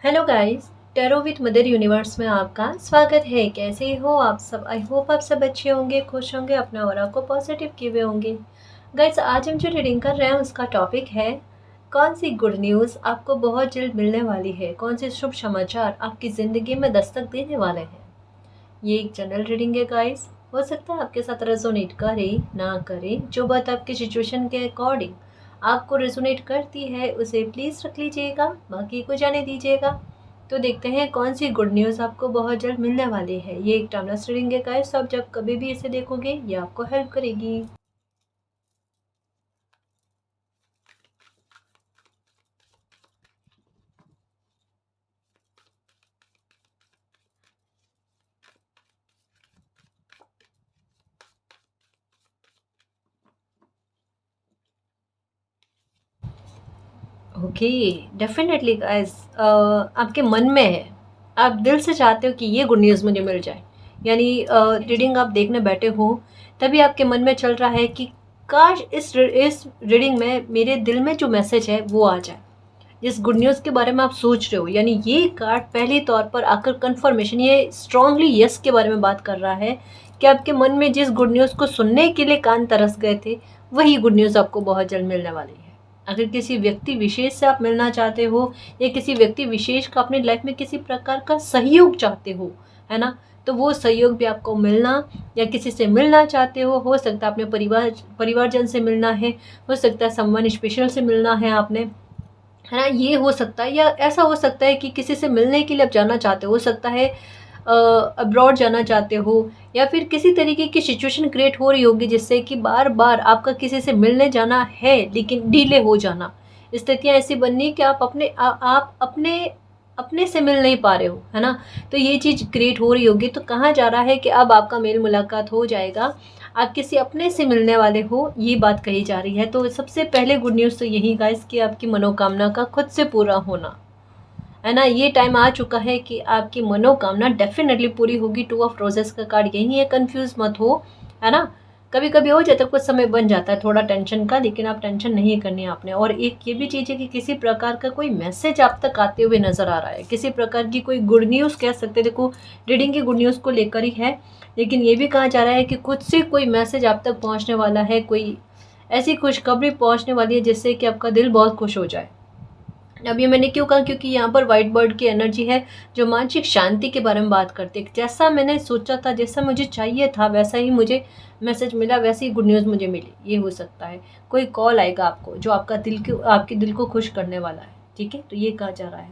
Hello guys. Tarot with mother universe में आपका स्वागत है। कैसे हो आप सब? आई होप आप सब अच्छे होंगे, खुश होंगे, अपना ऑरा को पॉजिटिव किए हुए होंगे। गाइस, आज हम जो रीडिंग कर रहे हैं उसका टॉपिक है कौन सी गुड न्यूज़ आपको बहुत जल्द मिलने वाली है, कौन से शुभ समाचार आपकी ज़िंदगी में दस्तक देने वाले हैं। ये एक जनरल रीडिंग है गाइस। हो सकता है आपके साथ रेजोनेट करे ना करे, जो बात आपकी सिचुएशन के अकॉर्डिंग आपको रेजोनेट करती है उसे प्लीज़ रख लीजिएगा, बाकी को जाने दीजिएगा। तो देखते हैं कौन सी गुड न्यूज़ आपको बहुत जल्द मिलने वाली है। ये एक टाइमलेस रीडिंग है गाइस, आप जब कभी भी इसे देखोगे ये आपको हेल्प करेगी। ओके, डेफिनेटली गाइस, आपके मन में है, आप दिल से चाहते हो कि ये गुड न्यूज़ मुझे मिल जाए। यानी रीडिंग आप देखने बैठे हो तभी आपके मन में चल रहा है कि काश इस रीडिंग में मेरे दिल में जो मैसेज है वो आ जाए, जिस गुड न्यूज़ के बारे में आप सोच रहे हो। यानी ये कार्ड पहले तौर पर आकर कंफर्मेशन, ये स्ट्रांगली यस के बारे में बात कर रहा है कि आपके मन में जिस गुड न्यूज़ को सुनने के लिए कान तरस गए थे वही गुड न्यूज़ आपको बहुत जल्द मिलने वाली है। अगर किसी व्यक्ति विशेष से आप मिलना चाहते हो या किसी व्यक्ति विशेष का अपनी लाइफ में किसी प्रकार का सहयोग चाहते हो, है ना, तो वो सहयोग भी आपको मिलना, या किसी से मिलना चाहते हो सकता है अपने परिवारजन से मिलना है, हो सकता है समवन स्पेशल से मिलना है आपने, है ना, ये हो सकता है। या ऐसा हो सकता है कि किसी से मिलने के लिए आप जाना चाहते हो सकता है अब्रॉड जाना चाहते हो, या फिर किसी तरीके की सिचुएशन क्रिएट हो रही होगी जिससे कि बार बार आपका किसी से मिलने जाना है लेकिन डिले हो जाना। स्थितियाँ ऐसी बननी कि आप अपने से मिल नहीं पा रहे हो, है ना। तो ये चीज़ क्रिएट हो रही होगी। तो कहा जा रहा है कि अब आपका मेल मुलाकात हो जाएगा, आप किसी अपने से मिलने वाले हो, ये बात कही जा रही है। तो सबसे पहले गुड न्यूज़ तो यही गाइस कि आपकी मनोकामना का खुद से पूरा होना, है ना। ये टाइम आ चुका है कि आपकी मनोकामना डेफिनेटली पूरी होगी। टू ऑफ रोजेस का कार्ड यही है, कंफ्यूज मत हो, है ना। कभी कभी हो जाता है, कुछ समय बन जाता है थोड़ा टेंशन का, लेकिन आप टेंशन नहीं करनी है आपने। और एक ये भी चीज़ है कि किसी प्रकार का कोई मैसेज आप तक आते हुए नजर आ रहा है, किसी प्रकार की कोई गुड न्यूज़ कह सकते हैं। देखो, रीडिंग की गुड न्यूज़ को लेकर ही है, लेकिन ये भी कहा जा रहा है कि खुद से कोई मैसेज आप तक पहुँचने वाला है, कोई ऐसी खुशखबरी पहुँचने वाली है जिससे कि आपका दिल बहुत खुश हो जाए। अब ये मैंने क्यों कहा, क्योंकि यहाँ पर वाइट बर्ड की एनर्जी है जो मानसिक शांति के बारे में बात करती है। जैसा मैंने सोचा था, जैसा मुझे चाहिए था, वैसा ही मुझे मैसेज मिला, वैसी ही गुड न्यूज़ मुझे मिली। ये हो सकता है कोई कॉल आएगा आपको जो आपके दिल को खुश करने वाला है। ठीक है, तो ये कहा जा रहा है।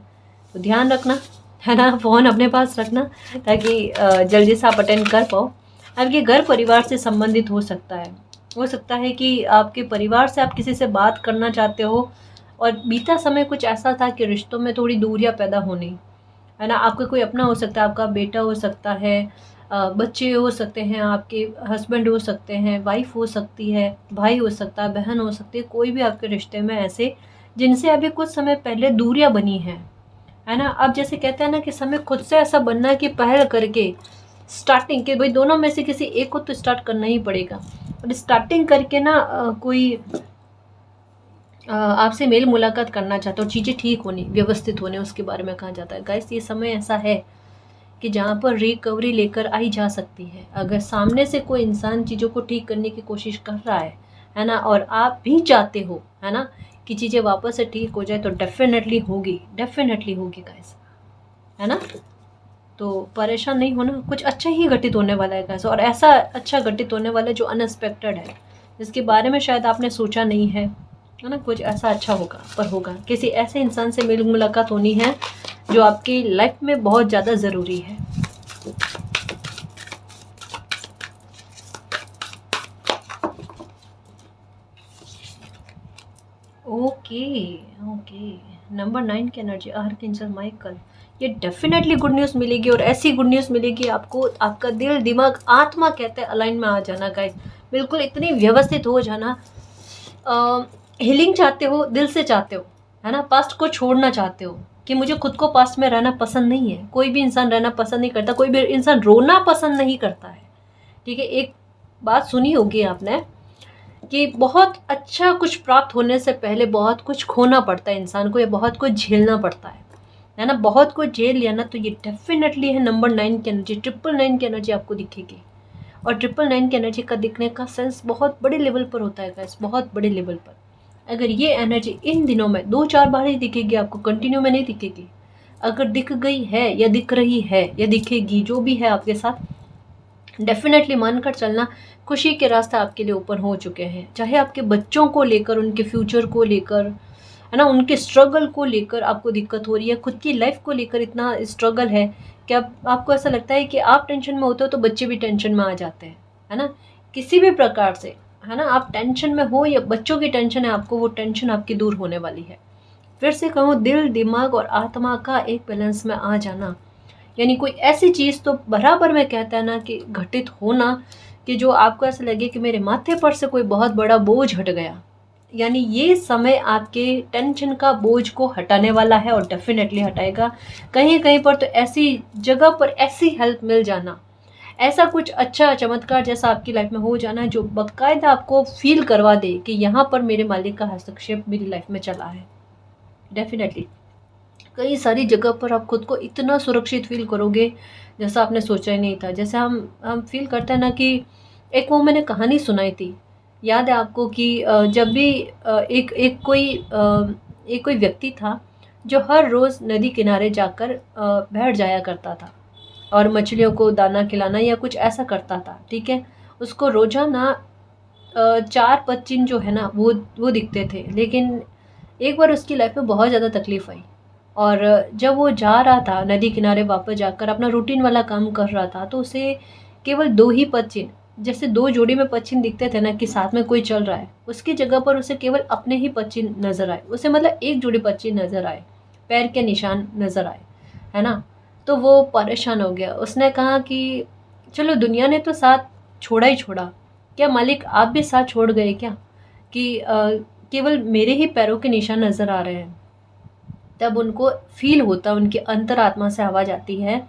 तो ध्यान रखना, है ना, फ़ोन अपने पास रखना ताकि जल्दी से आप अटेंड कर पाओ। अब ये घर परिवार से संबंधित हो सकता है। हो सकता है कि आपके परिवार से आप किसी से बात करना चाहते हो और बीता समय कुछ ऐसा था कि रिश्तों में थोड़ी दूरियां पैदा होनी, है ना। आपका कोई अपना हो सकता है, आपका बेटा हो सकता है, बच्चे हो सकते हैं, आपके हस्बैंड हो सकते हैं, वाइफ हो सकती है, भाई हो सकता है, बहन हो सकती है, कोई भी आपके रिश्ते में ऐसे जिनसे अभी कुछ समय पहले दूरियां बनी हैं, है ना। अब जैसे कहते हैं ना कि समय खुद से ऐसा बनना है कि पहल करके स्टार्टिंग के, भाई दोनों में से किसी एक को तो स्टार्ट करना ही पड़ेगा। और स्टार्टिंग करके ना कोई आपसे मेल मुलाकात करना चाहता हूँ, चीज़ें ठीक होनी, व्यवस्थित होने, उसके बारे में कहा जाता है। गाइस, ये समय ऐसा है कि जहाँ पर रिकवरी लेकर आई जा सकती है। अगर सामने से कोई इंसान चीज़ों को ठीक करने की कोशिश कर रहा है ना, और आप भी चाहते हो, है ना, कि चीज़ें वापस से ठीक हो जाए, तो डेफिनेटली होगी गाइस, है ना। तो परेशान नहीं होना, कुछ अच्छा ही घटित होने वाला है गाइस। और ऐसा अच्छा घटित होने वाला है जो अनएक्सपेक्टेड है, जिसके बारे में शायद आपने सोचा नहीं है ना। कुछ ऐसा अच्छा होगा, पर होगा। किसी ऐसे इंसान से मेल मुलाकात होनी है जो आपकी लाइफ में बहुत ज़्यादा ज़रूरी है। ओके, ओके, नंबर 9 की एनर्जी, आर्कएंजल माइकल। ये डेफिनेटली गुड न्यूज़ मिलेगी, और ऐसी गुड न्यूज़ मिलेगी आपको, आपका दिल, दिमाग, आत्मा कहते हैं अलाइन में आ जाना गाइस। बिल्कुल इतनी व्यवस्थित हो जाना। हीलिंग चाहते हो, दिल से चाहते हो, है ना। पास्ट को छोड़ना चाहते हो कि मुझे खुद को पास्ट में रहना पसंद नहीं है। कोई भी इंसान रहना पसंद नहीं करता, कोई भी इंसान रोना पसंद नहीं करता है। ठीक है, एक बात सुनी होगी आपने कि बहुत अच्छा कुछ प्राप्त होने से पहले बहुत कुछ खोना पड़ता है इंसान को, या बहुत कुछ झेलना पड़ता है है ना, बहुत कुछ झेल लिया ना, तो ये डेफिनेटली है नंबर 9 की एनर्जी, 999 की एनर्जी आपको दिखेगी। और 999 की एनर्जी का दिखने का सेंस बहुत बड़े लेवल पर होता है गाइस, बहुत बड़े लेवल पर। अगर ये एनर्जी इन दिनों में 2-4 बार ही दिखेगी आपको, कंटिन्यू में नहीं दिखेगी। अगर दिख गई है या दिख रही है या दिखेगी, जो भी है आपके साथ, डेफिनेटली मानकर चलना खुशी के रास्ते आपके लिए ओपन हो चुके हैं। चाहे आपके बच्चों को लेकर, उनके फ्यूचर को लेकर, है ना, उनके स्ट्रगल को लेकर आपको दिक्कत हो रही है, खुद की लाइफ को लेकर इतना स्ट्रगल है कि आपको ऐसा लगता है कि आप टेंशन में होते हो तो बच्चे भी टेंशन में आ जाते हैं, है ना, किसी भी प्रकार से, है ना, आप टेंशन में हो या बच्चों की टेंशन है आपको, वो टेंशन आपकी दूर होने वाली है। फिर से कहूँ, दिल, दिमाग और आत्मा का एक बैलेंस में आ जाना, यानी कोई ऐसी चीज़ तो बराबर में कहता है ना कि घटित होना, कि जो आपको ऐसा लगे कि मेरे माथे पर से कोई बहुत बड़ा बोझ हट गया। यानी ये समय आपके टेंशन का बोझ को हटाने वाला है और डेफिनेटली हटाएगा। कहीं कहीं पर तो ऐसी जगह पर ऐसी हेल्प मिल जाना, ऐसा कुछ अच्छा चमत्कार जैसा आपकी लाइफ में हो जाना, जो बाकायदा आपको फील करवा दे कि यहाँ पर मेरे मालिक का हस्तक्षेप मेरी लाइफ में चला है। डेफिनेटली कई सारी जगह पर आप खुद को इतना सुरक्षित फील करोगे जैसा आपने सोचा ही नहीं था। जैसे हम फील करते हैं ना कि एक वो मैंने कहानी सुनाई थी, याद है आपको, कि जब भी एक कोई व्यक्ति था जो हर रोज़ नदी किनारे जाकर बैठ जाया करता था और मछलियों को दाना खिलाना या कुछ ऐसा करता था, ठीक है। उसको रोजाना 4 पक्षी जो है ना वो दिखते थे, लेकिन एक बार उसकी लाइफ में बहुत ज़्यादा तकलीफ आई और जब वो जा रहा था नदी किनारे वापस जाकर अपना रूटीन वाला काम कर रहा था, तो उसे केवल 2 ही पक्षी, जैसे 2 जोड़ी में पक्षी दिखते थे ना कि साथ में कोई चल रहा है, उसकी जगह पर उसे केवल अपने ही पक्षी नजर आए। उसे मतलब एक जोड़ी पक्षी नजर आए, पैर के निशान नजर आए, है ना। तो वो परेशान हो गया। उसने कहा कि चलो, दुनिया ने तो साथ छोड़ा ही छोड़ा, क्या मालिक आप भी साथ छोड़ गए क्या, कि केवल मेरे ही पैरों के निशान नजर आ रहे हैं। तब उनको फील होता, उनकी अंतरात्मा से आवाज़ आती है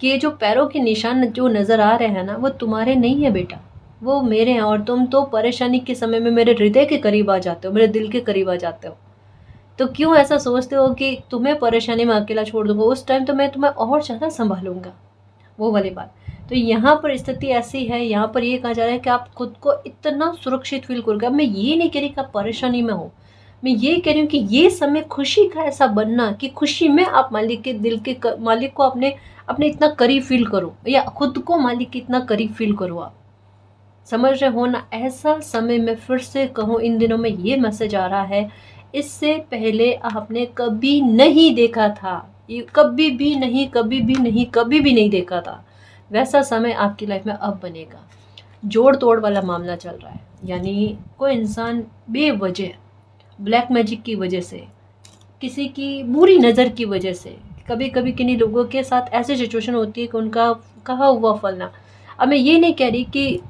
कि ये जो पैरों के निशान जो नज़र आ रहे हैं ना, वो तुम्हारे नहीं है बेटा, वो मेरे हैं। और तुम तो परेशानी के समय में मेरे हृदय के करीब आ जाते हो, मेरे दिल के करीब आ जाते हो, तो क्यों ऐसा सोचते हो कि तुम्हें परेशानी में अकेला छोड़ दूंगा, उस टाइम तो मैं तुम्हें और ज़्यादा संभालूंगा, वो वाली बात। तो यहाँ पर स्थिति ऐसी है, यहाँ पर ये कहा जा रहा है कि आप खुद को इतना सुरक्षित फील करोगे। अब मैं ये नहीं कह रही कि आप परेशानी में हो, मैं ये कह रही हूँ कि ये समय खुशी का ऐसा बनना कि खुशी में आप मालिक के दिल के मालिक को अपने अपने इतना करीब फील करो, या खुद को मालिक के इतना करीब फील करो। आप समझ रहे हो ना, ऐसा समय में फिर से कहूँ, इन दिनों में ये मैसेज आ रहा है, इससे पहले आपने कभी नहीं देखा था, ये कभी भी नहीं, कभी भी नहीं, कभी भी नहीं देखा था। वैसा समय आपकी लाइफ में अब बनेगा। जोड़ तोड़ वाला मामला चल रहा है, यानी कोई इंसान बेवजह ब्लैक मैजिक की वजह से, किसी की बुरी नज़र की वजह से, कभी कभी किन्हीं लोगों के साथ ऐसी सिचुएशन होती है कि उनका कहा हुआ फलना, अब मैं ये नहीं कह रही कि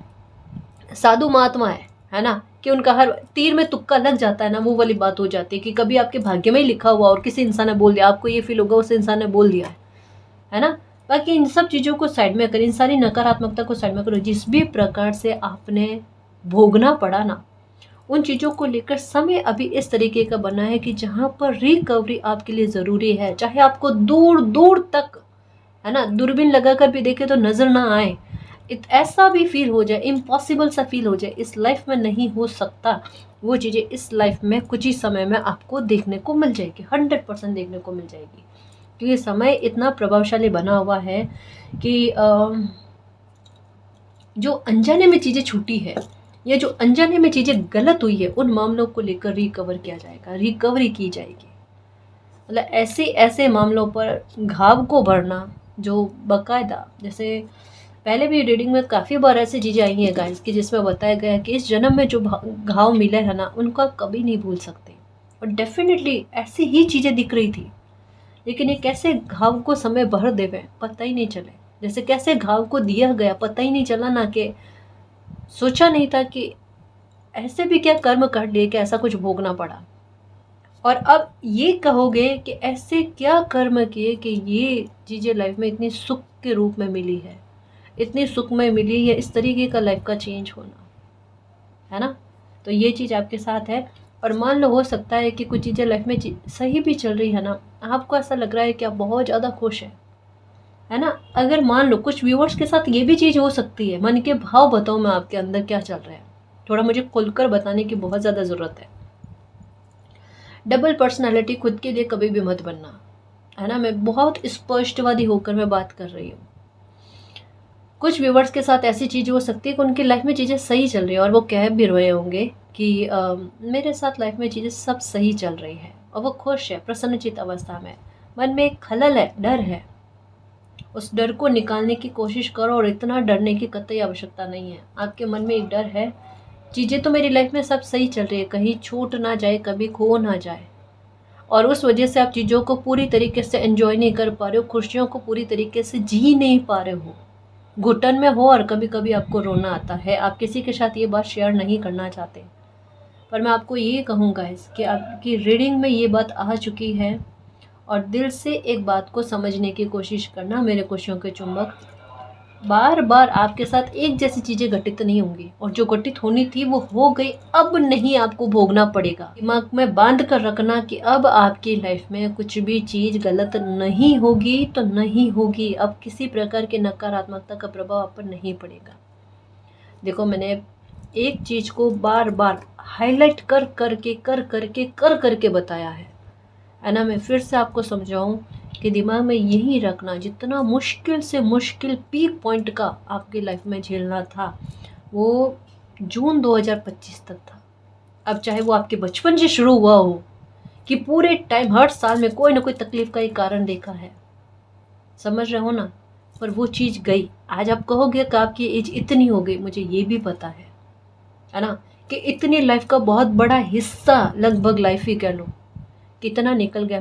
साधु महात्मा है ना, कि उनका हर तीर में तुक्का लग जाता है ना, वो वाली बात हो जाती है कि कभी आपके भाग्य में ही लिखा हुआ और किसी इंसान ने बोल दिया, आपको ये फील होगा उस इंसान ने बोल दिया है ना। बाकी इन सब चीज़ों को साइड में करें, इन सारी नकारात्मकता को साइड में करो। जिस भी प्रकार से आपने भोगना पड़ा ना, उन चीज़ों को लेकर समय अभी इस तरीके का बना है कि जहाँ पर रिकवरी आपके लिए ज़रूरी है, चाहे आपको दूर दूर तक, है ना, दूरबीन लगाकर भी देखे तो नज़र ना आए, ऐसा भी फील हो जाए, इम्पॉसिबल सा फील हो जाए, इस लाइफ में नहीं हो सकता, वो चीज़ें इस लाइफ में कुछ ही समय में आपको देखने को मिल जाएगी, 100% देखने को मिल जाएगी। क्योंकि समय इतना प्रभावशाली बना हुआ है कि जो अनजाने में चीज़ें छूटी है या जो अनजाने में चीज़ें गलत हुई है, उन मामलों को लेकर रिकवर किया जाएगा, रिकवरी की जाएगी। मतलब ऐसे ऐसे मामलों पर घाव को भरना, जो बाकायदा, जैसे पहले भी रीडिंग में काफ़ी बार ऐसी चीज़ें आई हैं गाइस कि जिसमें बताया गया है कि इस जन्म में जो घाव मिले हैं ना, उनका कभी नहीं भूल सकते। और डेफिनेटली ऐसी ही चीज़ें दिख रही थी, लेकिन ये कैसे घाव को समय भर देवे पता ही नहीं चले, जैसे कैसे घाव को दिया गया पता ही नहीं चला ना, कि सोचा नहीं था कि ऐसे भी क्या कर्म कर लिए कि ऐसा कुछ भोगना पड़ा। और अब ये कहोगे कि ऐसे क्या कर्म किए कि ये चीज़ें लाइफ में इतनी सुख के रूप में मिली है, इतनी सुखमय मिली है, इस तरीके का लाइफ का चेंज होना, है ना। तो ये चीज़ आपके साथ है। और मान लो हो सकता है कि कुछ चीज़ें लाइफ में सही भी चल रही है ना, आपको ऐसा लग रहा है कि आप बहुत ज़्यादा खुश हैं, है ना। अगर मान लो कुछ व्यूअर्स के साथ ये भी चीज़ हो सकती है, मन के भाव बताओ मैं आपके अंदर क्या चल रहा है, थोड़ा मुझे खुलकर बताने की बहुत ज़्यादा ज़रूरत है। डबल पर्सनालिटी खुद के लिए कभी भी मत बनना, है ना। मैं बहुत स्पष्टवादी होकर मैं बात कर रही हूँ। कुछ व्यूवर्स के साथ ऐसी चीज़ हो सकती है कि उनकी लाइफ में चीज़ें सही चल रही है और वो कह भी रहे होंगे कि मेरे साथ लाइफ में चीज़ें सब सही चल रही है, और वो खुश है, प्रसन्नचित अवस्था में। मन में एक खलल है, डर है, उस डर को निकालने की कोशिश करो, और इतना डरने की कतई आवश्यकता नहीं है। आपके मन में एक डर है, चीज़ें तो मेरी लाइफ में सब सही चल रही है, कहीं छूट ना जाए, कभी खो ना जाए, और उस वजह से आप चीज़ों को पूरी तरीके से एंजॉय नहीं कर पा रहे हो, खुशियों को पूरी तरीके से जी नहीं पा रहे हो, घुटन में हो, और कभी कभी आपको रोना आता है। आप किसी के साथ ये बात शेयर नहीं करना चाहते, पर मैं आपको ये कहूँगा कि आपकी रीडिंग में ये बात आ चुकी है, और दिल से एक बात को समझने की कोशिश करना मेरे खुशियों के चुंबक। बार बार आपके साथ एक जैसी चीज़ें घटित नहीं होंगी, और जो घटित होनी थी वो हो गई, अब नहीं आपको भोगना पड़ेगा। दिमाग में बांध कर रखना कि अब आपकी लाइफ में कुछ भी चीज़ गलत नहीं होगी तो नहीं होगी, अब किसी प्रकार की नकारात्मकता का प्रभाव आप पर नहीं पड़ेगा। देखो, मैंने एक चीज़ को बार बार हाईलाइट कर करके बताया है ना। मैं फिर से आपको समझाऊं कि दिमाग में यही रखना, जितना मुश्किल से मुश्किल पीक पॉइंट का आपकी लाइफ में झेलना था वो जून 2025 तक था। अब चाहे वो आपके बचपन से शुरू हुआ हो कि पूरे टाइम हर साल में कोई ना कोई तकलीफ का एक कारण देखा है, समझ रहे हो ना, पर वो चीज़ गई। आज आप कहोगे कि आपकी एज इतनी हो गई, मुझे ये भी पता है ना, कि इतनी लाइफ का बहुत बड़ा हिस्सा, लगभग लाइफ ही कह लो, कितना निकल गया।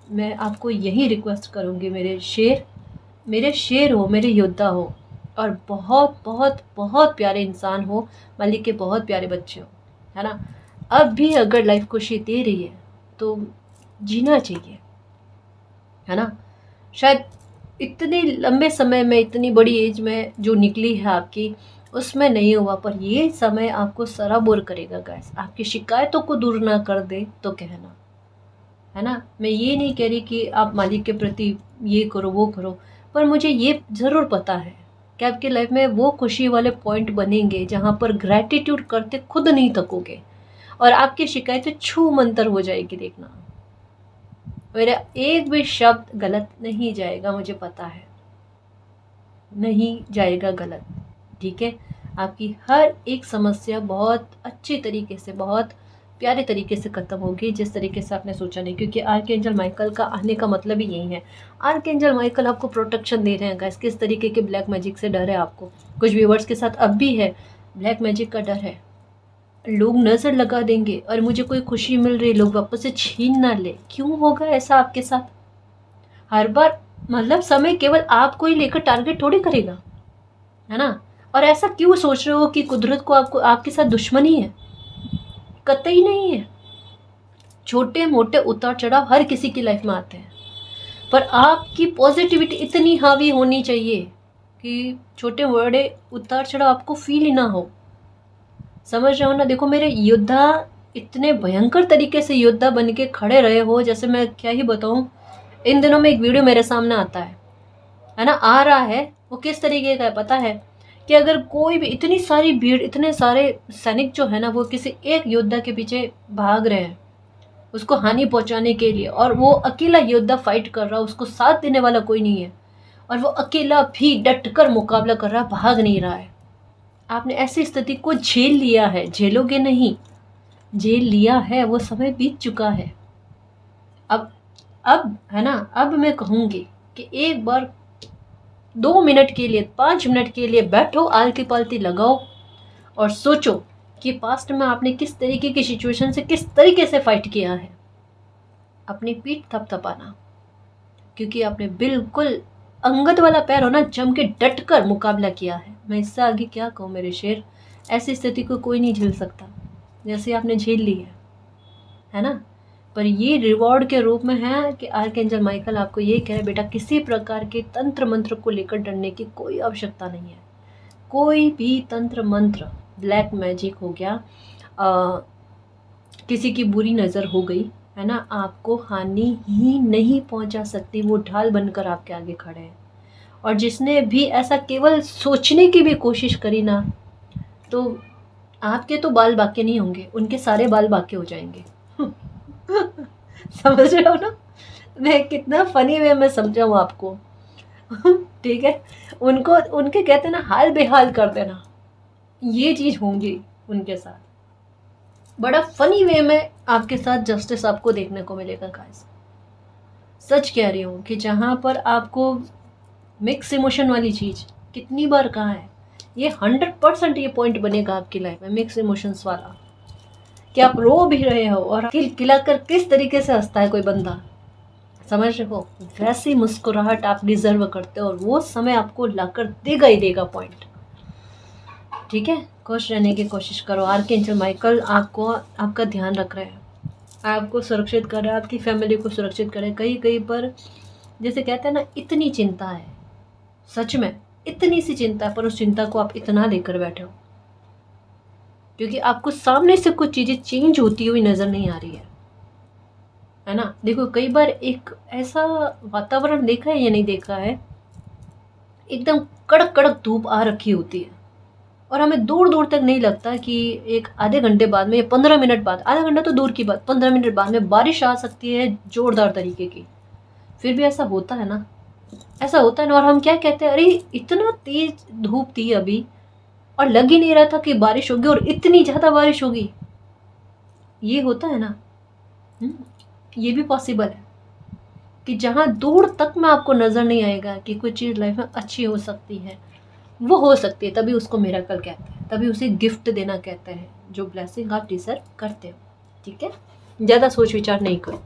मैं आपको यही रिक्वेस्ट करूँगी, मेरे शेर हो, मेरे योद्धा हो, और बहुत बहुत बहुत प्यारे इंसान हो, मालिक के बहुत प्यारे बच्चे हो, है ना। अब भी अगर लाइफ खुशी दे रही है तो जीना चाहिए, है ना। शायद इतने लंबे समय में, इतनी बड़ी एज में जो निकली है आपकी, उसमें नहीं हुआ, पर ये समय आपको सराबोर करेगा गाइस। आपकी शिकायतों को दूर ना कर दे तो कहना, है ना। मैं ये नहीं कह रही कि आप मालिक के प्रति ये करो वो करो, पर मुझे ये ज़रूर पता है कि आपकी लाइफ में वो खुशी वाले पॉइंट बनेंगे जहाँ पर ग्रैटिट्यूड करते खुद नहीं थकोगे, और आपकी शिकायतें छू मंतर हो जाएगी। देखना, मेरा एक भी शब्द गलत नहीं जाएगा, मुझे पता है नहीं जाएगा गलत, ठीक है। आपकी हर एक समस्या बहुत अच्छी तरीके से, बहुत प्यारे तरीके से ख़त्म होगी, जिस तरीके से आपने सोचा नहीं, क्योंकि आर्कएंजल माइकल का आने का मतलब ही यही है। आर्कएंजल माइकल आपको प्रोटेक्शन दे रहे हैं गाइस। किस तरीके के ब्लैक मैजिक से डर है आपको, कुछ व्यूवर्स के साथ अब भी है, ब्लैक मैजिक का डर है। लोग नज़र लगा देंगे और मुझे कोई खुशी मिल रही, लोग वापस से छीन ना ले। क्यों होगा ऐसा आपके साथ हर बार? मतलब समय केवल आपको ही लेकर टारगेट थोड़ी करेगा, है ना। और ऐसा क्यों सोच रहे हो कि कुदरत को आपको आपके साथ दुश्मनी है? कतई नहीं है। छोटे मोटे उतार चढ़ाव हर किसी की लाइफ में आते हैं, पर आपकी पॉजिटिविटी इतनी हावी होनी चाहिए कि छोटे बड़े उतार चढ़ाव आपको फील ही ना हो, समझ रहे हो ना। देखो, मेरे योद्धा इतने भयंकर तरीके से योद्धा बन के खड़े रहे हो, जैसे मैं क्या ही बताऊं। इन दिनों में एक वीडियो मेरे सामने आता है ना, आ रहा है। वो किस तरीके का है पता है? कि अगर कोई भी, इतनी सारी भीड़, इतने सारे सैनिक जो है ना, वो किसी एक योद्धा के पीछे भाग रहे हैं उसको हानि पहुंचाने के लिए, और वो अकेला योद्धा फाइट कर रहा है, उसको साथ देने वाला कोई नहीं है, और वो अकेला भी डटकर मुकाबला कर रहा है, भाग नहीं रहा है। आपने ऐसी स्थिति को झेल लिया है, झेलोगे नहीं, झेल लिया है, वो समय बीत चुका है। अब है ना, अब मैं कहूँगी कि एक बार 2 मिनट के लिए, 5 मिनट के लिए बैठो, आलती पालती लगाओ और सोचो कि पास्ट में आपने किस तरीके की सिचुएशन से किस तरीके से फाइट किया है। अपनी पीठ थपथपाना, क्योंकि आपने बिल्कुल अंगद वाला पैर हो ना, जम के डट कर मुकाबला किया है। मैं इससे आगे क्या कहूँ मेरे शेर। ऐसी स्थिति को कोई नहीं झेल सकता जैसे आपने झेल ली है ना। पर ये रिवॉर्ड के रूप में है कि आर्कएंजल माइकल आपको ये कह रहे, बेटा किसी प्रकार के तंत्र मंत्र को लेकर डरने की कोई आवश्यकता नहीं है। कोई भी तंत्र मंत्र, ब्लैक मैजिक हो गया, किसी की बुरी नज़र हो गई है ना, आपको हानि ही नहीं पहुंचा सकती, वो ढाल बनकर आपके आगे खड़े हैं। और जिसने भी ऐसा केवल सोचने की भी कोशिश करी ना, तो आपके तो बाल बाके नहीं होंगे, उनके सारे बाल बाके हो जाएंगे। समझ रहे हो ना मैं कितना फनी वे में समझाऊँ आपको। ठीक है, उनको उनके कहते हैं ना हाल बेहाल कर देना, ये चीज़ होंगी उनके साथ। बड़ा फनी वे में आपके साथ जस्टिस आपको देखने को मिलेगा गाइस। सच कह रही हूँ कि जहाँ पर आपको मिक्स इमोशन वाली चीज़ कितनी बार कहा है, ये 100% ये पॉइंट बनेगा आपकी लाइफ में, मिक्स इमोशंस वाला। कि आप रो भी रहे हो और खिलखिलाकर किस तरीके से हंसता है कोई बंदा, समझ रहे हो, वैसी मुस्कुराहट आप डिजर्व करते हो, और वो समय आपको लाकर देगा ही देगा पॉइंट। ठीक है, खुश रहने की कोशिश करो। आर्कएंजल माइकल आपको आपका ध्यान रख रहे हैं, आपको सुरक्षित कर रहे हैं, आपकी फैमिली को सुरक्षित कर रहे हैं। कहीं कहीं पर जैसे कहते हैं ना, इतनी चिंता है, सच में इतनी सी चिंता है, पर उस चिंता को आप इतना लेकर बैठे हो क्योंकि आपको सामने से कुछ चीज़ें चेंज होती हुई नज़र नहीं आ रही है ना। देखो कई बार एक ऐसा वातावरण देखा है या नहीं देखा है, एकदम कड़क कड़क धूप आ रखी होती है और हमें दूर दूर तक नहीं लगता कि एक आधे घंटे बाद में या 15 मिनट बाद, आधा घंटा तो दूर की बात, 15 मिनट बाद में बारिश आ सकती है जोरदार तरीके की। फिर भी ऐसा होता है ना, ऐसा होता है ना। और हम क्या कहते हैं, अरे इतना तेज धूप थी अभी और लग ही नहीं रहा था कि बारिश होगी, और इतनी ज़्यादा बारिश होगी। ये होता है ना। ये भी पॉसिबल है कि जहाँ दूर तक में आपको नज़र नहीं आएगा कि कोई चीज़ लाइफ में अच्छी हो सकती है, वो हो सकती है, तभी उसको मिरेकल कहते हैं, तभी उसे गिफ्ट देना कहते हैं, जो ब्लेसिंग आप डिजर्व करते हो। ठीक है, ज़्यादा सोच विचार नहीं करो।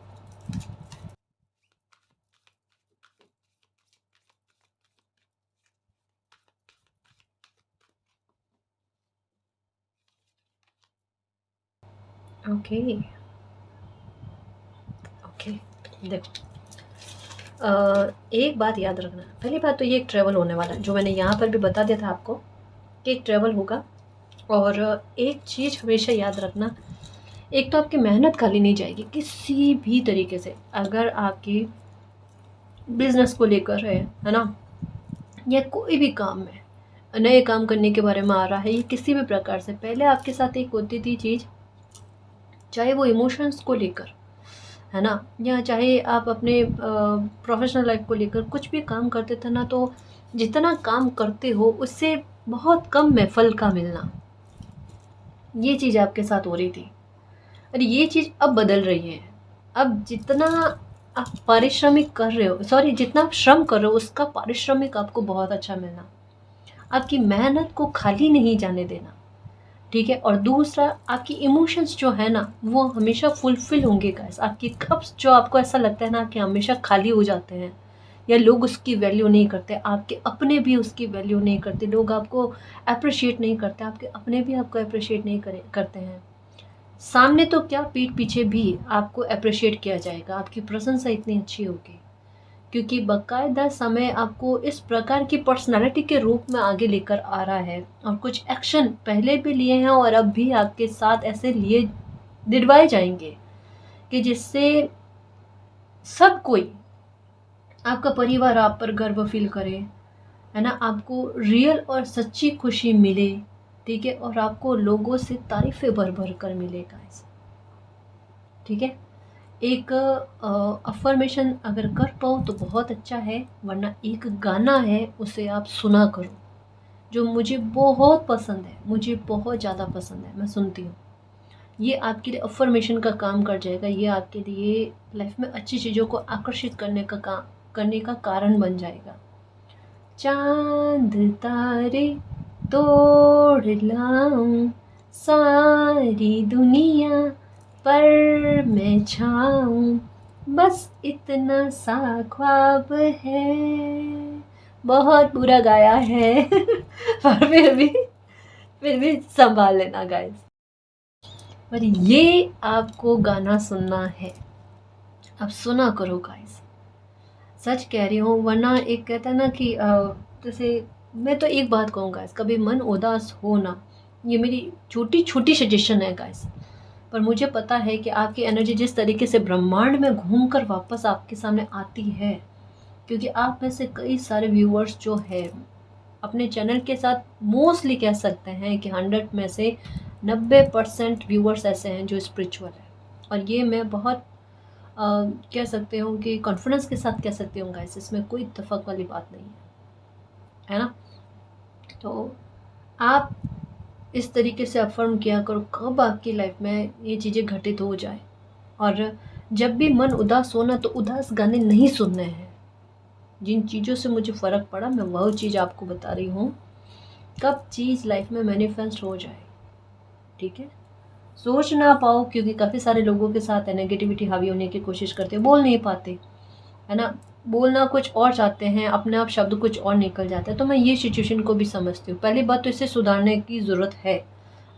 ओके ओके, देखो एक बात याद रखना। पहली बात तो ये एक ट्रैवल होने वाला है, जो मैंने यहाँ पर भी बता दिया था आपको कि एक ट्रैवल होगा। और एक चीज़ हमेशा याद रखना, एक तो आपकी मेहनत खाली नहीं जाएगी किसी भी तरीके से। अगर आपकी बिजनेस को लेकर है ना, या कोई भी काम में नए काम करने के बारे में आ रहा है, ये किसी भी प्रकार से, पहले आपके साथ एक होती थी चीज़, चाहे वो इमोशंस को लेकर है ना, या चाहे आप अपने प्रोफेशनल लाइफ को लेकर कुछ भी काम करते थे ना, तो जितना काम करते हो उससे बहुत कम में फल का मिलना, ये चीज़ आपके साथ हो रही थी। और ये चीज़ अब बदल रही है। अब जितना आप पारिश्रमिक कर रहे हो, सॉरी जितना आप श्रम कर रहे हो, उसका पारिश्रमिक आपको बहुत अच्छा मिलना, आपकी मेहनत को खाली नहीं जाने देना। ठीक है, और दूसरा आपकी इमोशंस जो है ना, वो हमेशा फुलफिल होंगे गाइस। आपकी कप्स जो आपको ऐसा लगता है ना कि हमेशा खाली हो जाते हैं, या लोग उसकी वैल्यू नहीं करते, आपके अपने भी उसकी वैल्यू नहीं करते, लोग आपको अप्रिशिएट नहीं करते, आपके अपने भी आपको अप्रिशिएट नहीं करते हैं। सामने तो क्या, पीठ पीछे भी आपको अप्रिशिएट किया जाएगा, आपकी प्रशंसा इतनी अच्छी होगी, क्योंकि बकायदा समय आपको इस प्रकार की पर्सनालिटी के रूप में आगे लेकर आ रहा है। और कुछ एक्शन पहले भी लिए हैं और अब भी आपके साथ ऐसे लिए दिलवाए जाएंगे कि जिससे सब कोई, आपका परिवार आप पर गर्व फील करे, है ना, आपको रियल और सच्ची खुशी मिले। ठीक है, और आपको लोगों से तारीफ़ें भर भर कर मिलेगा ऐसा। ठीक है, एक अफर्मेशन अगर कर पाओ तो बहुत अच्छा है, वरना एक गाना है उसे आप सुना करो, जो मुझे बहुत पसंद है, मुझे बहुत ज़्यादा पसंद है, मैं सुनती हूँ। ये आपके लिए अफर्मेशन का काम कर जाएगा, ये आपके लिए लाइफ में अच्छी चीज़ों को आकर्षित करने का कारण बन जाएगा। चांद तारे तोड़ लाऊं सारी दुनिया पर मैं छाऊं, बस इतना सा ख्वाब है। बहुत बुरा गाया है पर फिर भी संभाल लेना गाइस। पर ये आपको गाना सुनना है, अब सुना करो गाइस, सच कह रही हूँ। वरना एक कहता है ना कि जैसे मैं तो एक बात कहूँ गाइस, कभी मन उदास हो ना, ये मेरी छोटी छोटी सजेशन है गाइस, पर मुझे पता है कि आपकी एनर्जी जिस तरीके से ब्रह्मांड में घूमकर वापस आपके सामने आती है, क्योंकि आप में से कई सारे व्यूअर्स जो है अपने चैनल के साथ मोस्टली कह सकते हैं कि 100 में से 90% व्यूअर्स ऐसे हैं जो स्पिरिचुअल है। और ये मैं बहुत कह सकते हूँ कि कॉन्फिडेंस के साथ कह सकती हूँ गाइस, इसमें कोई इत्तेफाक वाली बात नहीं है ना। तो आप इस तरीके से अफर्म किया करो कब आपकी लाइफ में ये चीज़ें घटित हो जाए। और जब भी मन उदास हो ना, तो उदास गाने नहीं सुनने हैं। जिन चीज़ों से मुझे फ़र्क पड़ा मैं वह चीज़ आपको बता रही हूँ, कब चीज़ लाइफ में मैनिफेस्ट हो जाए। ठीक है, सोच ना पाओ, क्योंकि काफ़ी सारे लोगों के साथ नेगेटिविटी हावी होने की कोशिश करते, बोल नहीं पाते, है ना, बोलना कुछ और चाहते हैं, अपने आप शब्द कुछ और निकल जाता है। तो मैं ये सिचुएशन को भी समझती हूँ। पहली बात तो इसे सुधारने की ज़रूरत है,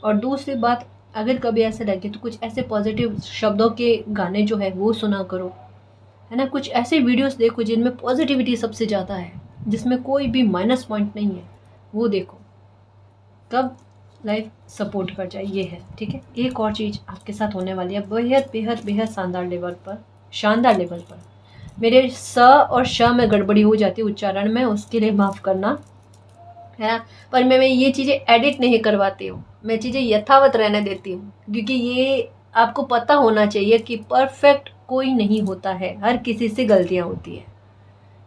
और दूसरी बात, अगर कभी ऐसे लगे तो कुछ ऐसे पॉजिटिव शब्दों के गाने जो है वो सुना करो, है ना। कुछ ऐसे वीडियोस देखो जिनमें पॉजिटिविटी सबसे ज़्यादा है, जिसमें कोई भी माइनस पॉइंट नहीं है, वो देखो, कब लाइफ सपोर्ट कर जाए। ये है, ठीक है। एक और चीज़ आपके साथ होने वाली है बेहद बेहद बेहद शानदार लेवल पर। मेरे स और श में गड़बड़ी हो जाती है उच्चारण में, उसके लिए माफ़ करना, है ना। पर मैं ये चीज़ें एडिट नहीं करवाती हूँ, मैं चीज़ें यथावत रहने देती हूँ, क्योंकि ये आपको पता होना चाहिए कि परफेक्ट कोई नहीं होता है, हर किसी से गलतियाँ होती है।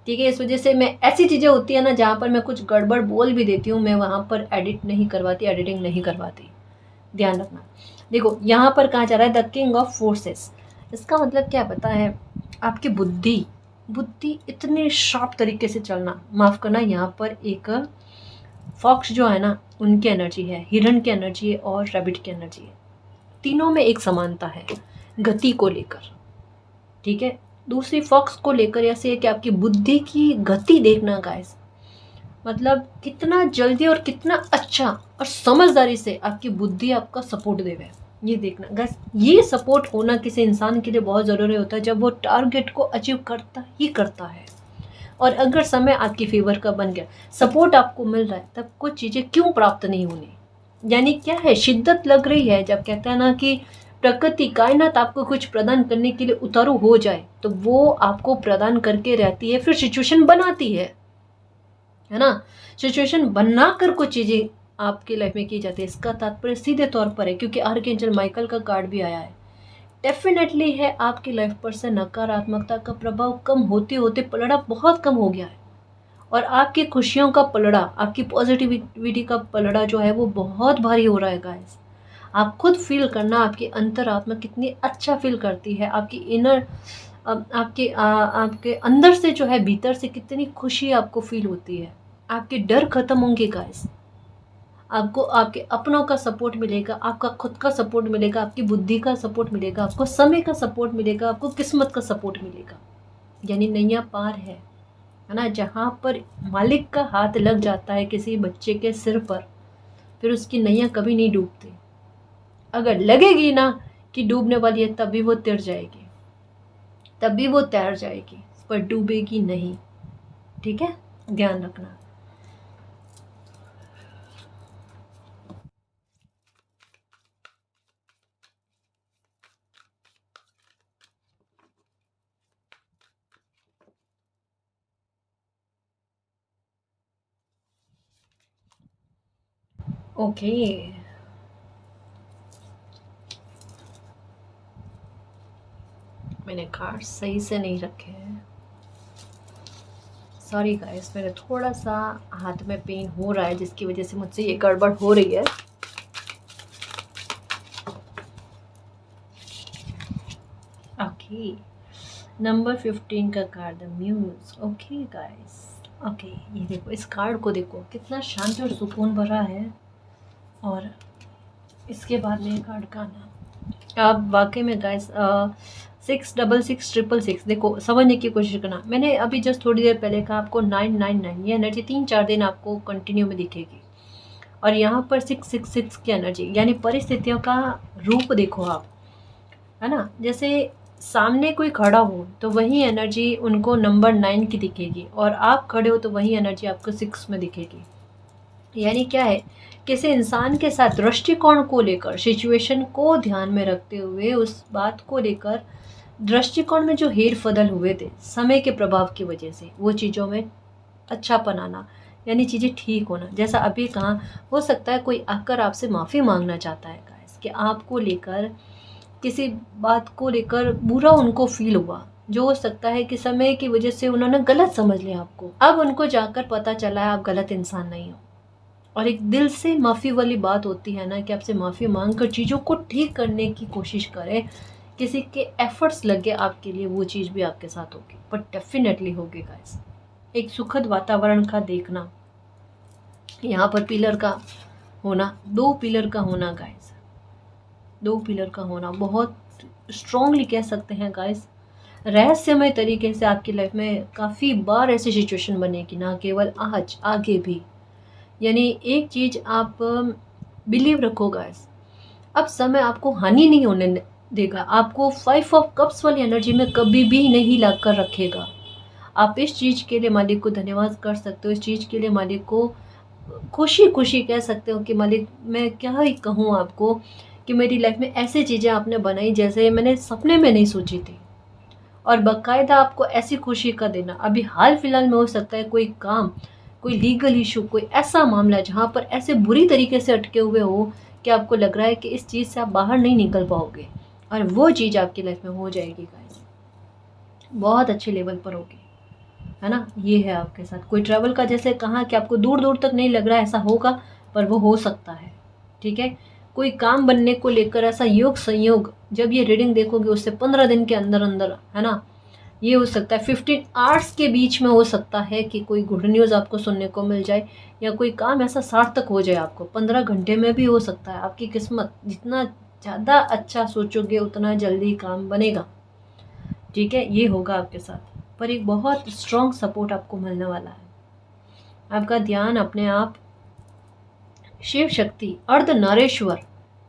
ठीक है, इस वजह से मैं ऐसी चीज़ें होती है ना जहाँ पर मैं कुछ गड़बड़ बोल भी देती हूँ, मैं वहाँ पर एडिटिंग नहीं करवाती। ध्यान रखना। देखो यहाँ पर कहा जा रहा है द किंग ऑफ फोर्सेस। इसका मतलब क्या पता है, आपकी बुद्धि इतने शार्प तरीके से चलना। माफ़ करना, यहाँ पर एक फॉक्स जो है ना, उनकी एनर्जी है, हिरण की एनर्जी है और रैबिट की एनर्जी है। तीनों में एक समानता है गति को लेकर। ठीक है, दूसरी फॉक्स को लेकर ऐसे है कि आपकी बुद्धि की गति देखना गाइस, मतलब कितना जल्दी और कितना अच्छा और समझदारी से आपकी बुद्धि आपका सपोर्ट देवे, ये देखना गाइस। ये सपोर्ट होना किसी इंसान के लिए बहुत ज़रूरी होता है, जब वो टारगेट को अचीव करता है। और अगर समय आपकी फेवर का बन गया, सपोर्ट आपको मिल रहा है, तब कुछ चीज़ें क्यों प्राप्त नहीं होनी। यानी क्या है, शिद्दत लग रही है। जब कहते हैं ना कि प्रकृति कायनात आपको कुछ प्रदान करने के लिए उतारू हो जाए, तो वो आपको प्रदान करके रहती है, फिर सिचुएशन बनाती है ना। सिचुएशन बनाकर कुछ चीज़ें आपकी लाइफ में की जाती है। इसका तात्पर्य सीधे तौर पर है, क्योंकि आर्कएंजल माइकल का कार्ड भी आया है। डेफिनेटली है, आपकी लाइफ पर से नकारात्मकता का प्रभाव कम होते होते पलड़ा बहुत कम हो गया है, और आपकी खुशियों का पलड़ा, आपकी पॉजिटिविटी का पलड़ा जो है वो बहुत भारी हो रहा है गाइस। आप खुद फील करना, आपकी अंतरात्मा कितनी अच्छा फील करती है, आपकी इनर आपके अंदर से जो है, भीतर से कितनी खुशी आपको फील होती है। आपके डर खत्म होंगे गाइस, आपको आपके अपनों का सपोर्ट मिलेगा, आपका खुद का सपोर्ट मिलेगा, आपकी बुद्धि का सपोर्ट मिलेगा, आपको समय का सपोर्ट मिलेगा, आपको किस्मत का सपोर्ट मिलेगा। यानी नैया पार है ना। जहाँ पर मालिक का हाथ लग जाता है किसी बच्चे के सिर पर, फिर उसकी नैया कभी नहीं डूबती। अगर लगेगी ना कि डूबने वाली है, तभी वो तैर जाएगी, पर डूबेगी नहीं। ठीक है, ध्यान रखना। ओके, मैंने कार्ड सही से नहीं रखे हैं, सॉरी गाइस। मेरे थोड़ा सा हाथ में पेन हो रहा है, जिसकी वजह से मुझसे ये गड़बड़ हो रही है। ओके, नंबर 15 का card, the muse. Okay guys, okay, ये देखो, इस कार्ड को देखो, कितना शांति और सुकून भरा है। और इसके बाद में कार्ड का नाम, आप वाकई में गाइस 66666, देखो समझने की कोशिश करना। मैंने अभी जस्ट थोड़ी देर पहले कहा आपको 999, ये एनर्जी 3-4 दिन आपको कंटिन्यू में दिखेगी। और यहाँ पर 666 की एनर्जी, यानी परिस्थितियों का रूप देखो आप, है ना। जैसे सामने कोई खड़ा हो तो वही एनर्जी उनको नंबर 9 की दिखेगी, और आप खड़े हो तो वही एनर्जी आपको 6 में दिखेगी। यानी क्या है, किसी इंसान के साथ दृष्टिकोण को लेकर, सिचुएशन को ध्यान में रखते हुए उस बात को लेकर दृष्टिकोण में जो हेर फदल हुए थे समय के प्रभाव की वजह से, वो चीज़ों में अच्छापन आना, यानी चीज़ें ठीक होना। जैसा अभी कहा, हो सकता है कोई आकर आपसे माफ़ी मांगना चाहता है गाइस, कि आपको लेकर किसी बात को लेकर बुरा उनको फील हुआ, जो हो सकता है कि समय की वजह से उन्होंने गलत समझ लिया आपको। अब उनको जाकर पता चला है आप गलत इंसान नहीं हो, और एक दिल से माफ़ी वाली बात होती है ना, कि आपसे माफ़ी मांग कर चीज़ों को ठीक करने की कोशिश करें, किसी के एफर्ट्स लगे आपके लिए, वो चीज़ भी आपके साथ होगी, पर डेफिनेटली होगी गाइस। एक सुखद वातावरण का देखना, यहाँ पर पिलर का होना, 2 पिलर का होना गाइस, 2 पिलर का होना बहुत स्ट्रॉन्गली कह सकते हैं गाइस। रहस्यमय तरीके से आपकी लाइफ में काफ़ी बार ऐसी सिचुएशन बनेगी, ना केवल आज, आगे भी। यानी एक चीज़ आप बिलीव रखो गाइस, अब समय आपको हानि नहीं होने देगा, आपको 5 ऑफ कप्स वाली एनर्जी में कभी भी नहीं ला कर रखेगा। आप इस चीज़ के लिए मालिक को धन्यवाद कर सकते हो, इस चीज़ के लिए मालिक को खुशी खुशी कह सकते हो कि मालिक मैं क्या ही कहूँ आपको, कि मेरी लाइफ में ऐसी चीज़ें आपने बनाई जैसे मैंने सपने में नहीं सोची थी, और बाकायदा आपको ऐसी खुशी का देना। अभी हाल फिलहाल में हो सकता है कोई काम, कोई लीगल इशू, कोई ऐसा मामला जहाँ पर ऐसे बुरी तरीके से अटके हुए हो कि आपको लग रहा है कि इस चीज़ से आप बाहर नहीं निकल पाओगे, और वो चीज़ आपकी लाइफ में हो जाएगी गाइस, बहुत अच्छे लेवल पर होगी, है ना। ये है आपके साथ कोई ट्रैवल का, जैसे कहा कि आपको दूर दूर तक नहीं लग रहा है ऐसा होगा, पर वो हो सकता है, ठीक है। कोई काम बनने को लेकर ऐसा योग संयोग, जब ये रीडिंग देखोगे उससे 15 दिन के अंदर अंदर, है ना, ये हो सकता है 15 आवर्स के बीच में हो सकता है कि कोई गुड न्यूज़ आपको सुनने को मिल जाए, या कोई काम ऐसा सार्थक हो जाए आपको 15 घंटे में भी हो सकता है। आपकी किस्मत, जितना ज़्यादा अच्छा सोचोगे उतना जल्दी काम बनेगा, ठीक है, ये होगा आपके साथ। पर एक बहुत स्ट्रॉन्ग सपोर्ट आपको मिलने वाला है। आपका ध्यान अपने आप शिव शक्ति अर्धनारीश्वर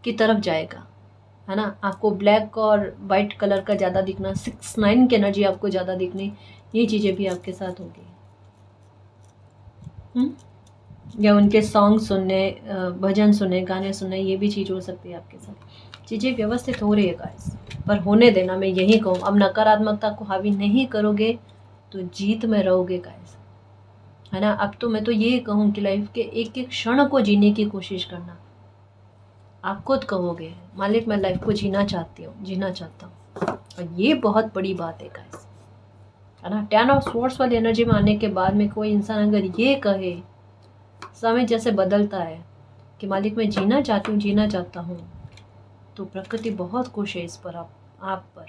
की तरफ जाएगा, है ना। आपको ब्लैक और वाइट कलर का ज़्यादा दिखना, 6-9 की एनर्जी आपको ज़्यादा दिखनी, ये चीज़ें भी आपके साथ होगी। या उनके सॉन्ग सुनने, भजन सुनने, गाने सुनने, ये भी चीज़ हो सकती है आपके साथ। चीज़ें व्यवस्थित हो रही है गाइस, पर होने देना, मैं यही कहूँ। अब नकारात्मकता को हावी नहीं करोगे तो जीत में रहोगे गाइस, है ना। अब तो मैं तो ये कहूँ कि लाइफ के एक एक क्षण को जीने की कोशिश करना। आप खुद कहोगे मालिक मैं लाइफ को जीना चाहती हूँ, जीना चाहता हूँ, और ये बहुत बड़ी बात है गाइस, है ना। 10 ऑफ स्वॉर्ड्स वाली एनर्जी में आने के बाद में कोई इंसान अगर ये कहे, समय जैसे बदलता है, कि मालिक मैं जीना चाहती हूँ, जीना चाहता हूँ, तो प्रकृति बहुत खुश है इस पर, आप पर,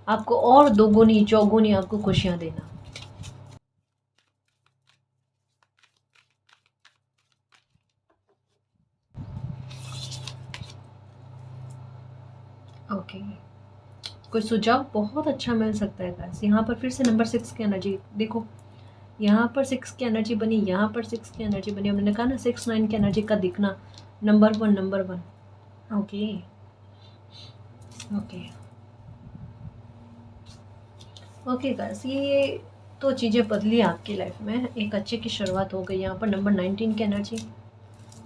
आपको और दोगुनी चौगुनी आपको खुशियाँ देना। ओके, कोई सुझाव बहुत अच्छा मिल सकता है गाइस। यहाँ पर फिर से नंबर 6 की एनर्जी देखो, यहाँ पर 6 की एनर्जी बनी, यहाँ पर 6 की एनर्जी बनी। हमने कहा ना 6-9 की एनर्जी का दिखना, number 1। Okay okay okay guys, ये तो चीज़ें बदली आपकी लाइफ में, एक अच्छे की शुरुआत हो गई। यहाँ पर नंबर 19 की एनर्जी,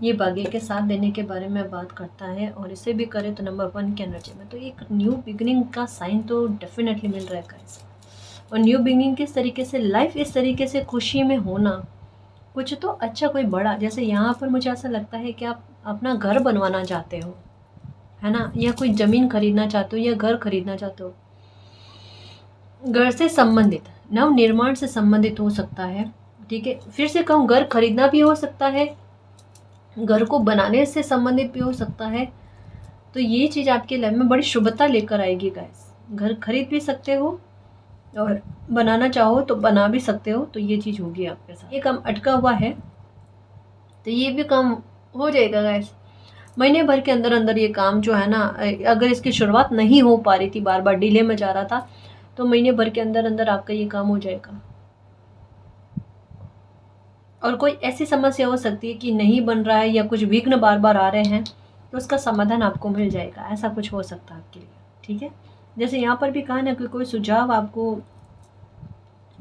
ये भाग्य के साथ देने के बारे में बात करता है, और इसे भी करें तो नंबर 1 की एनर्जी में तो एक न्यू बिगिनिंग का साइन तो डेफिनेटली मिल रहा है गाइस। और न्यू बिगिनिंग किस तरीके से, लाइफ इस तरीके से खुशी में होना, कुछ तो अच्छा, कोई बड़ा, जैसे यहाँ पर मुझे ऐसा लगता है कि आप अपना घर बनवाना चाहते हो, है ना, या कोई ज़मीन खरीदना चाहते हो, या घर खरीदना चाहते हो। घर से संबंधित, नव निर्माण से संबंधित हो सकता है, ठीक है। फिर से कहूँ, घर खरीदना भी हो सकता है, घर को बनाने से संबंधित भी हो सकता है। तो ये चीज़ आपके लाइफ में बड़ी शुभता लेकर आएगी गाइस। घर खरीद भी सकते हो, और बनाना चाहो तो बना भी सकते हो, तो ये चीज़ होगी आपके साथ। ये काम अटका हुआ है तो ये भी काम हो जाएगा गाइस। महीने भर के अंदर अंदर ये काम जो है ना, अगर इसकी शुरुआत नहीं हो पा रही थी, बार बार डिले में जा रहा था, तो महीने भर के अंदर अंदर आपका ये काम हो जाएगा। और कोई ऐसी समस्या हो सकती है कि नहीं बन रहा है, या कुछ विघ्न बार बार आ रहे हैं, तो उसका समाधान आपको मिल जाएगा, ऐसा कुछ हो सकता है आपके लिए, ठीक है। जैसे यहाँ पर भी कहा ना कि कोई सुझाव आपको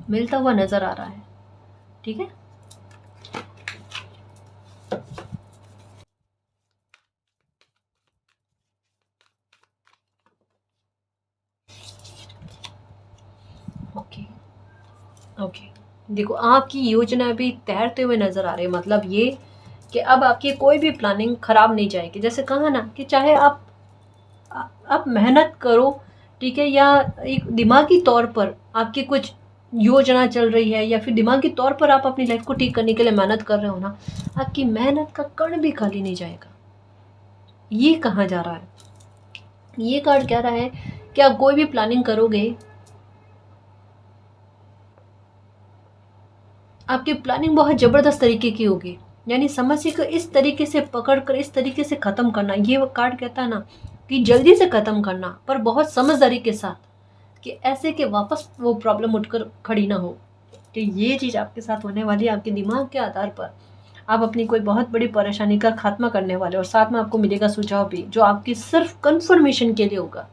मिलता हुआ नज़र आ रहा है, ठीक है। देखो आपकी योजना अभी तैरते हुए नज़र आ रही है, मतलब ये कि अब आपकी कोई भी प्लानिंग खराब नहीं जाएगी। जैसे कहा ना कि चाहे आप मेहनत करो, ठीक है, या एक दिमागी तौर पर आपकी कुछ योजना चल रही है, या फिर दिमागी तौर पर आप अपनी लाइफ को ठीक करने के लिए मेहनत कर रहे हो ना, आपकी मेहनत का कण भी खाली नहीं जाएगा। ये कहा जा रहा है, ये कार्ड कह रहा है कि आप कोई भी प्लानिंग करोगे, आपकी प्लानिंग बहुत ज़बरदस्त तरीके की होगी। यानी समस्या को इस तरीके से पकड़ कर इस तरीके से ख़त्म करना, ये वो कार्ड कहता है ना कि जल्दी से ख़त्म करना, पर बहुत समझदारी के साथ, कि ऐसे कि वापस वो प्रॉब्लम उठकर खड़ी ना हो। कि ये चीज़ आपके साथ होने वाली है। आपके दिमाग के आधार पर आप अपनी कोई बहुत बड़ी परेशानी का खात्मा करने वाले, और साथ में आपको मिलेगा सुझाव भी, जो आपकी सिर्फ कन्फर्मेशन के लिए होगा।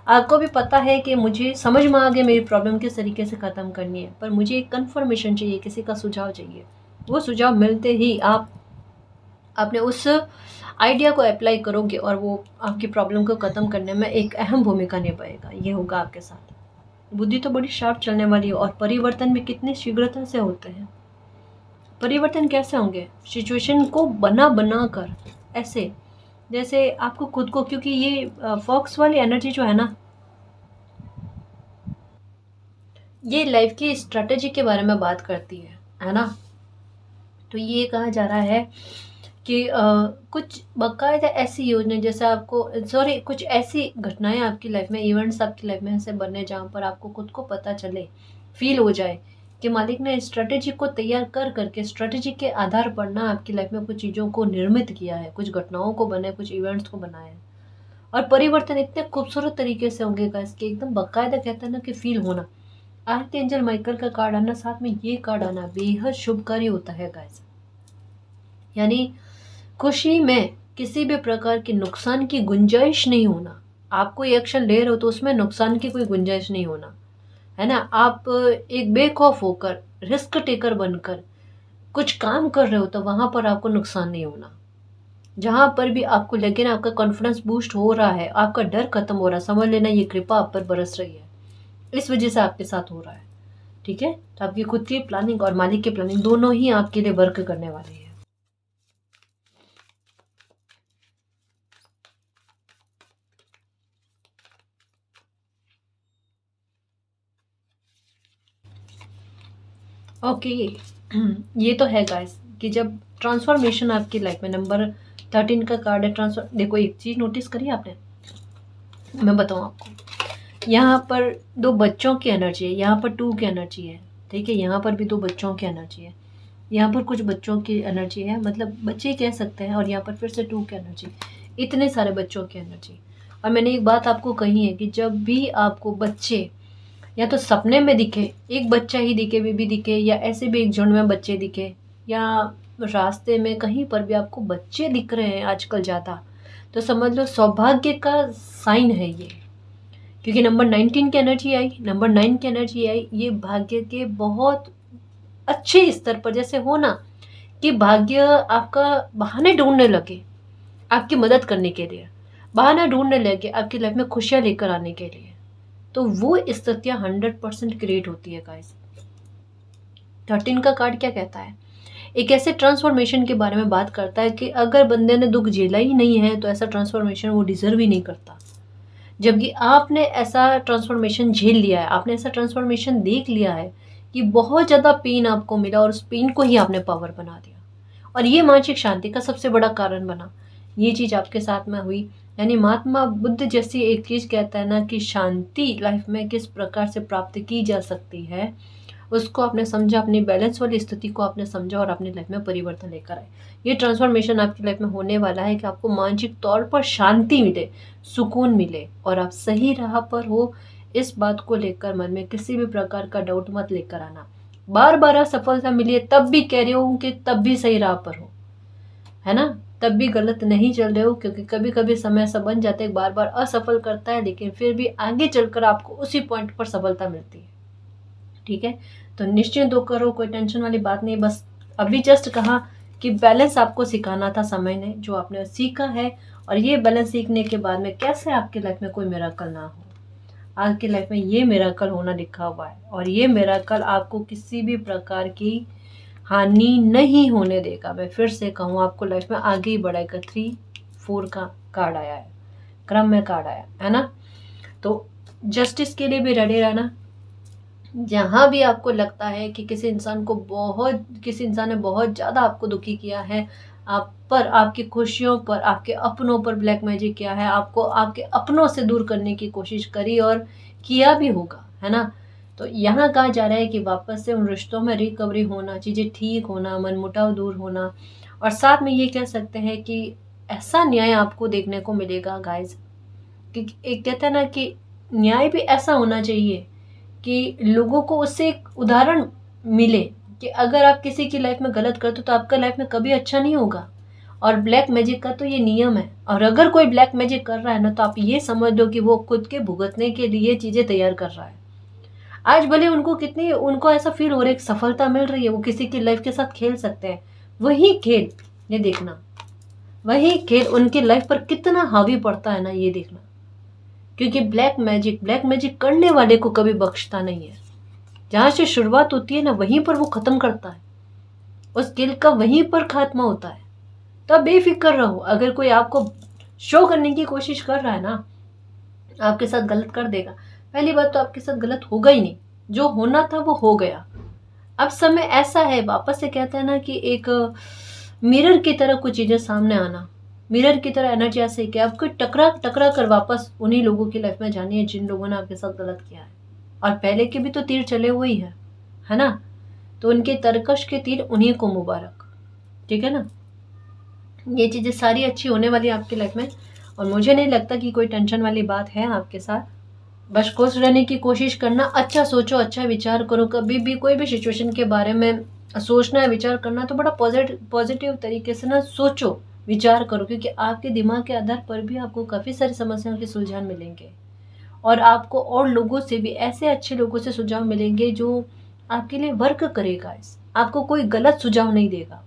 आपको भी पता है कि मुझे समझ में आ गया मेरी प्रॉब्लम किस तरीके से ख़त्म करनी है, पर मुझे एक कन्फर्मेशन चाहिए, किसी का सुझाव चाहिए। वो सुझाव मिलते ही आप अपने उस आइडिया को अप्लाई करोगे, और वो आपकी प्रॉब्लम को ख़त्म करने में एक अहम भूमिका निभाएगा। ये होगा आपके साथ। बुद्धि तो बड़ी शार्प चलने वाली है, और परिवर्तन भी कितनी शीघ्रता से होते हैं। परिवर्तन कैसे होंगे? सिचुएशन को बना बना कर, ऐसे जैसे आपको खुद को, क्योंकि ये फॉक्स वाली एनर्जी जो है ना, ये लाइफ की स्ट्रेटेजी के बारे में बात करती है ना। तो ये कहा जा रहा है कि कुछ बाकायदा ऐसी योजना, जैसे आपको सॉरी कुछ ऐसी घटनाएं आपकी लाइफ में, इवेंट्स आपकी लाइफ में ऐसे बने जहाँ पर आपको खुद को पता चले, फील हो जाए कि मालिक ने स्ट्रेटेजी को तैयार कर करके, स्ट्रेटेजी के आधार पर ना आपकी लाइफ में कुछ चीज़ों को निर्मित किया है, कुछ घटनाओं को बनाए, कुछ इवेंट्स को बनाया है। और परिवर्तन इतने खूबसूरत तरीके से होंगे गाइस कि एकदम बाकायदा कहते हैं ना कि फील होना। आरती एंजल माइकल का कार्ड आना, साथ में ये कार्ड आना बेहद शुभकारी होता है गाइस। यानी खुशी में किसी भी प्रकार के नुकसान की गुंजाइश नहीं होना। आप कोई एक्शन ले रहे हो तो उसमें नुकसान की कोई गुंजाइश नहीं होना, है ना। आप एक बेखौफ होकर, रिस्क टेकर बनकर कुछ काम कर रहे हो तो वहां पर आपको नुकसान नहीं होना। जहां पर भी आपको लगे ना आपका कॉन्फिडेंस बूस्ट हो रहा है, आपका डर खत्म हो रहा है, समझ लेना ये कृपा आप पर बरस रही है, इस वजह से आपके साथ हो रहा है। ठीक है, तो आपकी खुद की प्लानिंग और मालिक की प्लानिंग दोनों ही आपके लिए वर्क करने वाली है। ओके, ये तो है गाइस कि जब ट्रांसफॉर्मेशन आपकी लाइफ में, नंबर 13 का कार्ड है ट्रांसफर। देखो एक चीज़ नोटिस करी आपने, मैं बताऊँ आपको, यहाँ पर दो बच्चों की एनर्जी है, यहाँ पर टू की एनर्जी है, ठीक है, यहाँ पर भी दो बच्चों की एनर्जी है, यहाँ पर कुछ बच्चों की एनर्जी है, मतलब बच्चे कह सकते हैं, और यहाँ पर फिर से टू की एनर्जी, इतने सारे बच्चों की एनर्जी। और मैंने एक बात आपको कही है कि जब भी आपको बच्चे या तो सपने में दिखे, एक बच्चा ही दिखे, बेबी दिखे, या ऐसे भी एक झुंड में बच्चे दिखे, या रास्ते में कहीं पर भी आपको बच्चे दिख रहे हैं आजकल ज़्यादा, तो समझ लो सौभाग्य का साइन है ये। क्योंकि नंबर 19 की एनर्जी आई, नंबर 9 की एनर्जी आई, ये भाग्य के बहुत अच्छे स्तर पर, जैसे हो ना कि भाग्य आपका बहाने ढूंढने लगे आपकी मदद करने के लिए, बहाना ढूंढने लगे आपकी लाइफ में खुशियाँ लेकर आने के लिए। तो वो स्थितियाँ 100% क्रिएट होती है गाइस। 13 का कार्ड क्या कहता है? एक ऐसे ट्रांसफॉर्मेशन के बारे में बात करता है कि अगर बंदे ने दुख झेला ही नहीं है तो ऐसा ट्रांसफॉर्मेशन वो डिजर्व ही नहीं करता। जबकि आपने ऐसा ट्रांसफॉर्मेशन झेल लिया है, आपने ऐसा ट्रांसफॉर्मेशन देख लिया है कि बहुत ज़्यादा पेन आपको मिला, और उस पेन को ही आपने पावर बना दिया, और ये मानसिक शांति का सबसे बड़ा कारण बना। ये चीज़ आपके साथ में हुई। यानी महात्मा बुद्ध जैसी एक चीज़ कहता है ना कि शांति लाइफ में किस प्रकार से प्राप्त की जा सकती है, उसको आपने समझा, अपनी बैलेंस वाली स्थिति को आपने समझा, और अपनी लाइफ में परिवर्तन लेकर आए। ये ट्रांसफॉर्मेशन आपकी लाइफ में होने वाला है कि आपको मानसिक तौर पर शांति मिले, सुकून मिले, और आप सही राह पर हो, इस बात को लेकर मन में किसी भी प्रकार का डाउट मत लेकर आना। बार बार असफलता मिली है तब भी कह रही हूँ कि तब भी सही राह पर हो, है ना, तब भी गलत नहीं चल रहे हो। क्योंकि कभी कभी समय ऐसा बन जाता है, बार बार असफल करता है, लेकिन फिर भी आगे चलकर आपको उसी पॉइंट पर सफलता मिलती है। ठीक है, तो निश्चिंत होकर हो, कोई टेंशन वाली बात नहीं। बस अभी जस्ट कहा कि बैलेंस आपको सिखाना था समय ने, जो आपने सीखा है, और ये बैलेंस सीखने के बाद में कैसे आपकी लाइफ में कोई मिरेकल ना हो। आपकी लाइफ में ये मिरेकल होना लिखा हुआ है, और ये मिरेकल आपको किसी भी प्रकार की हानि नहीं होने देगा। मैं फिर से कहूँ, आपको लाइफ में आगे ही बढ़ाएगा। 3 4 का कार्ड आया है, क्रम में कार्ड आया है ना। तो जस्टिस के लिए भी रेडी रहना। जहाँ भी आपको लगता है कि किसी इंसान ने बहुत ज़्यादा आपको दुखी किया है, आप पर, आपकी खुशियों पर, आपके अपनों पर ब्लैक मैजिक किया है, आपको आपके अपनों से दूर करने की कोशिश करी और किया भी होगा, है ना। तो यहाँ कहा जा रहा है कि वापस से उन रिश्तों में रिकवरी होना, चीज़ें ठीक होना, मनमुटाव दूर होना, और साथ में ये कह सकते हैं कि ऐसा न्याय आपको देखने को मिलेगा गाइज, कि एक कहते हैं ना कि न्याय भी ऐसा होना चाहिए कि लोगों को उससे एक उदाहरण मिले कि अगर आप किसी की लाइफ में गलत करते हो तो आपका लाइफ में कभी अच्छा नहीं होगा। और ब्लैक मैजिक का तो ये नियम है, और अगर कोई ब्लैक मैजिक कर रहा है ना, तो आप ये समझ लो कि वो खुद के भुगतने के लिए चीज़ें तैयार कर रहा है। आज भले उनको ऐसा फील हो रहा है, सफलता मिल रही है, वो किसी की लाइफ के साथ खेल सकते हैं, वही खेल, ये देखना, वही खेल उनकी लाइफ पर कितना हावी पड़ता है ना, ये देखना। क्योंकि ब्लैक मैजिक करने वाले को कभी बख्शता नहीं है। जहाँ से शुरुआत होती है ना, वहीं पर वो ख़त्म करता है, उस खेल का वहीं पर खात्मा होता है। तो आप बेफिक्र रहो। अगर कोई आपको शो करने की कोशिश कर रहा है ना, आपके साथ गलत कर देगा। पहली बात तो आपके साथ गलत होगा ही नहीं, जो होना था वो हो गया। अब समय ऐसा है, वापस से कहते हैं ना कि एक मिरर की तरह कुछ चीज़ें सामने आना, मिरर की तरह एनर्जी ऐसे कि आपको टकरा टकरा कर वापस उन्हीं लोगों की लाइफ में जानी है जिन लोगों ने आपके साथ गलत किया है। और पहले के भी तो तीर चले हुए ही है ना। तो उनके तरकश के तीर उन्हीं को मुबारक, ठीक है ना। ये चीज़ें सारी अच्छी होने वाली है आपकी लाइफ में, और मुझे नहीं लगता कि कोई टेंशन वाली बात है आपके साथ। बस खुश रहने की कोशिश करना, अच्छा सोचो, अच्छा विचार करो। कभी भी कोई भी सिचुएशन के बारे में सोचना है, विचार करना है, तो बड़ा पॉजिटिव तरीके से ना सोचो, विचार करो, क्योंकि आपके दिमाग के आधार पर भी आपको काफ़ी सारी समस्याओं के सुलझान मिलेंगे, और आपको और लोगों से भी, ऐसे अच्छे लोगों से सुझाव मिलेंगे जो आपके लिए वर्क करेगा। आपको कोई गलत सुझाव नहीं देगा,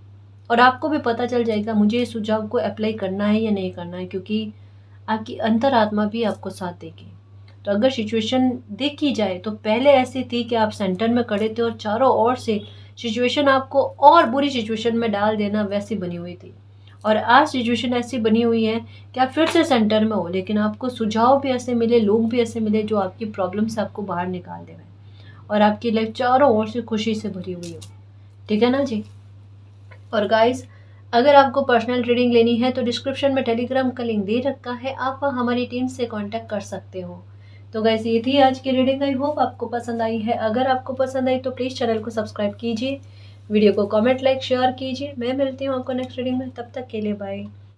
और आपको भी पता चल जाएगा मुझे इस सुझाव को अप्लाई करना है या नहीं करना है, क्योंकि आपकी अंतरात्मा भी आपको साथ देगी। तो अगर सिचुएशन देखी जाए तो पहले ऐसी थी कि आप सेंटर में खड़े थे और चारों ओर से सिचुएशन आपको और बुरी सिचुएशन में डाल देना वैसी बनी हुई थी, और आज सिचुएशन ऐसी बनी हुई है कि आप फिर से सेंटर में हो, लेकिन आपको सुझाव भी ऐसे मिले, लोग भी ऐसे मिले जो आपकी प्रॉब्लम से आपको बाहर निकाल दे रहे हैं, और आपकी लाइफ चारों ओर से खुशी से भरी हुई हो, ठीक है ना जी। और गाइस, अगर आपको पर्सनल रीडिंग लेनी है तो डिस्क्रिप्शन में टेलीग्राम का लिंक दे रखा है, आप वहाँ हमारी टीम से कांटेक्ट कर सकते हो। तो गाइस, ये थी आज की रीडिंग। आई होप आपको पसंद आई है। अगर आपको पसंद आई तो प्लीज़ चैनल को सब्सक्राइब कीजिए, वीडियो को कमेंट, लाइक, शेयर कीजिए। मैं मिलती हूँ आपको नेक्स्ट रीडिंग में, तब तक के लिए बाय।